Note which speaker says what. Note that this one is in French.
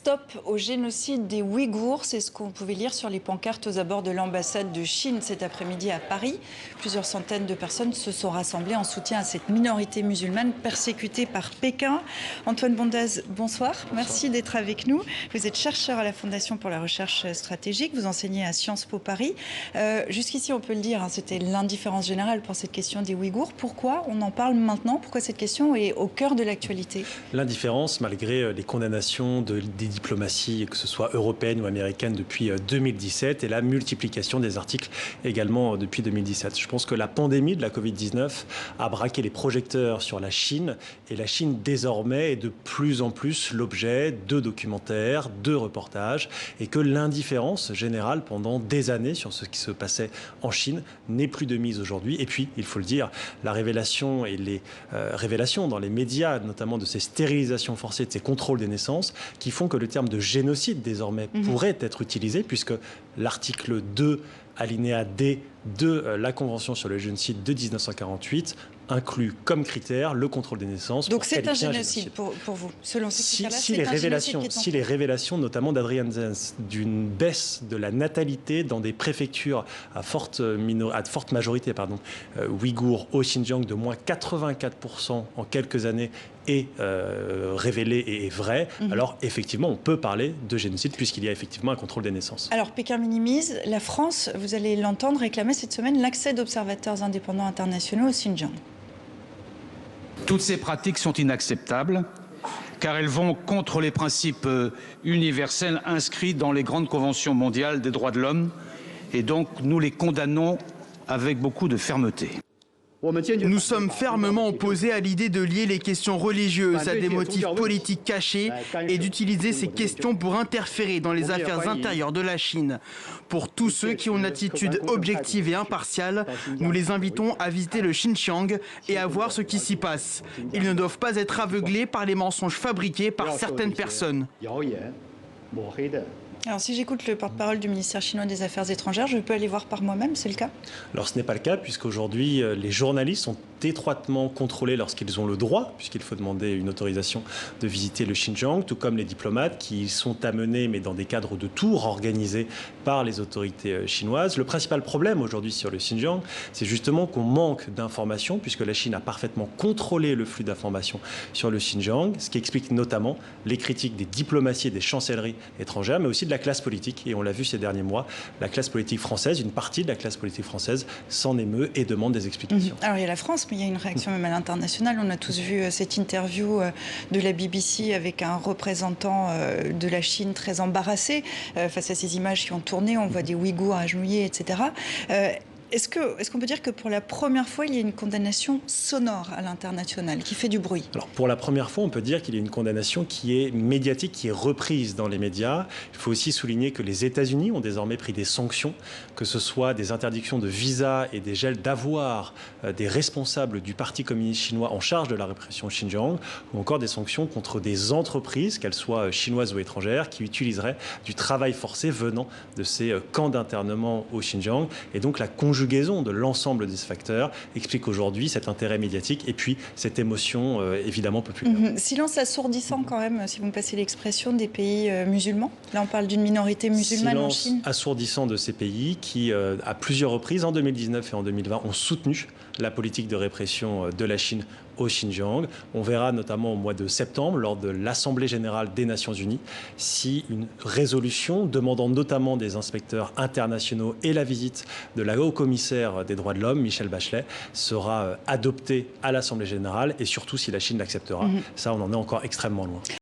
Speaker 1: Stop au génocide des Ouïghours, c'est ce qu'on pouvait lire sur les pancartes aux abords de l'ambassade de Chine cet après-midi à Paris. Plusieurs centaines de personnes se sont rassemblées en soutien à cette minorité musulmane persécutée par Pékin. Antoine Bondaz, bonsoir. Merci d'être avec nous. Vous êtes chercheur à la Fondation pour la recherche stratégique. Vous enseignez à Sciences Po Paris. Jusqu'ici, on peut le dire, c'était l'indifférence générale pour cette question des Ouïghours. Pourquoi on en parle maintenant? Pourquoi cette question est au cœur de l'actualité?
Speaker 2: L'indifférence, malgré les condamnations des diplomaties, que ce soit européennes ou américaines, depuis 2017 et la multiplication des articles également depuis 2017. Je pense que la pandémie de la Covid-19 a braqué les projecteurs sur la Chine et la Chine désormais est de plus en plus l'objet de documentaires, de reportages et que l'indifférence générale pendant des années sur ce qui se passait en Chine n'est plus de mise aujourd'hui. Et puis, il faut le dire, la révélation et les révélations dans les médias, notamment de ces stérilisations forcées, de ces contrôles des naissances, qui font que le terme de génocide désormais pourrait être utilisé, puisque l'article 2, alinéa D de la Convention sur le génocide de 1948 inclut comme critère le contrôle des naissances.
Speaker 1: Donc c'est un génocide pour vous, selon ces critères-là.
Speaker 2: Si les révélations, notamment d'Adrian Zenz, d'une baisse de la natalité dans des préfectures à forte majorité ouïghours au Xinjiang de moins 84% en quelques années est révélée et est vraie, alors effectivement on peut parler de génocide puisqu'il y a effectivement un contrôle des naissances.
Speaker 1: Alors Pékin minimise, la France, vous allez l'entendre, réclamer cette semaine l'accès d'observateurs indépendants internationaux au Xinjiang.
Speaker 3: Toutes ces pratiques sont inacceptables car elles vont contre les principes universels inscrits dans les grandes conventions mondiales des droits de l'homme et donc nous les condamnons avec beaucoup de fermeté.
Speaker 4: Nous sommes fermement opposés à l'idée de lier les questions religieuses à des motifs politiques cachés et d'utiliser ces questions pour interférer dans les affaires intérieures de la Chine. Pour tous ceux qui ont une attitude objective et impartiale, nous les invitons à visiter le Xinjiang et à voir ce qui s'y passe. Ils ne doivent pas être aveuglés par les mensonges fabriqués par certaines personnes.
Speaker 1: Alors si j'écoute le porte-parole du ministère chinois des Affaires étrangères, je peux aller voir par moi-même, c'est le cas?
Speaker 2: Alors ce n'est pas le cas puisqu'aujourd'hui les journalistes sont étroitement contrôlés lorsqu'ils ont le droit, puisqu'il faut demander une autorisation de visiter le Xinjiang, tout comme les diplomates qui sont amenés, mais dans des cadres de tours organisés par les autorités chinoises. Le principal problème aujourd'hui sur le Xinjiang, c'est justement qu'on manque d'informations, puisque la Chine a parfaitement contrôlé le flux d'informations sur le Xinjiang, ce qui explique notamment les critiques des diplomaties et des chancelleries étrangères, mais aussi de la classe politique. Et on l'a vu ces derniers mois, la classe politique française, une partie de la classe politique française s'en émeut et demande des explications.
Speaker 1: Alors il y a la France, mais il y a une réaction même à l'international. On a tous vu cette interview de la BBC avec un représentant de la Chine très embarrassé face à ces images qui ont tourné. On voit des Ouïghours agenouillés, etc. Est-ce qu'on peut dire que pour la première fois, il y a une condamnation sonore à l'international, qui fait du bruit?
Speaker 2: Alors pour la première fois, on peut dire qu'il y a une condamnation qui est médiatique, qui est reprise dans les médias. Il faut aussi souligner que les États-Unis ont désormais pris des sanctions, que ce soit des interdictions de visa et des gels d'avoirs des responsables du Parti communiste chinois en charge de la répression au Xinjiang, ou encore des sanctions contre des entreprises, qu'elles soient chinoises ou étrangères, qui utiliseraient du travail forcé venant de ces camps d'internement au Xinjiang. Et donc la conjugaison de l'ensemble de ces facteurs explique aujourd'hui cet intérêt médiatique et puis cette émotion évidemment populaire.
Speaker 1: Silence assourdissant quand même, si vous me passez l'expression, des pays musulmans. Là on parle d'une minorité musulmane en Chine.
Speaker 2: Silence assourdissant de ces pays qui, à plusieurs reprises, en 2019 et en 2020, ont soutenu la politique de répression de la Chine au Xinjiang. On verra notamment au mois de septembre, lors de l'Assemblée générale des Nations unies, si une résolution demandant notamment des inspecteurs internationaux et la visite de la haut-commissaire des droits de l'homme, Michelle Bachelet, sera adoptée à l'Assemblée générale et surtout si la Chine l'acceptera. Ça, on en est encore extrêmement loin.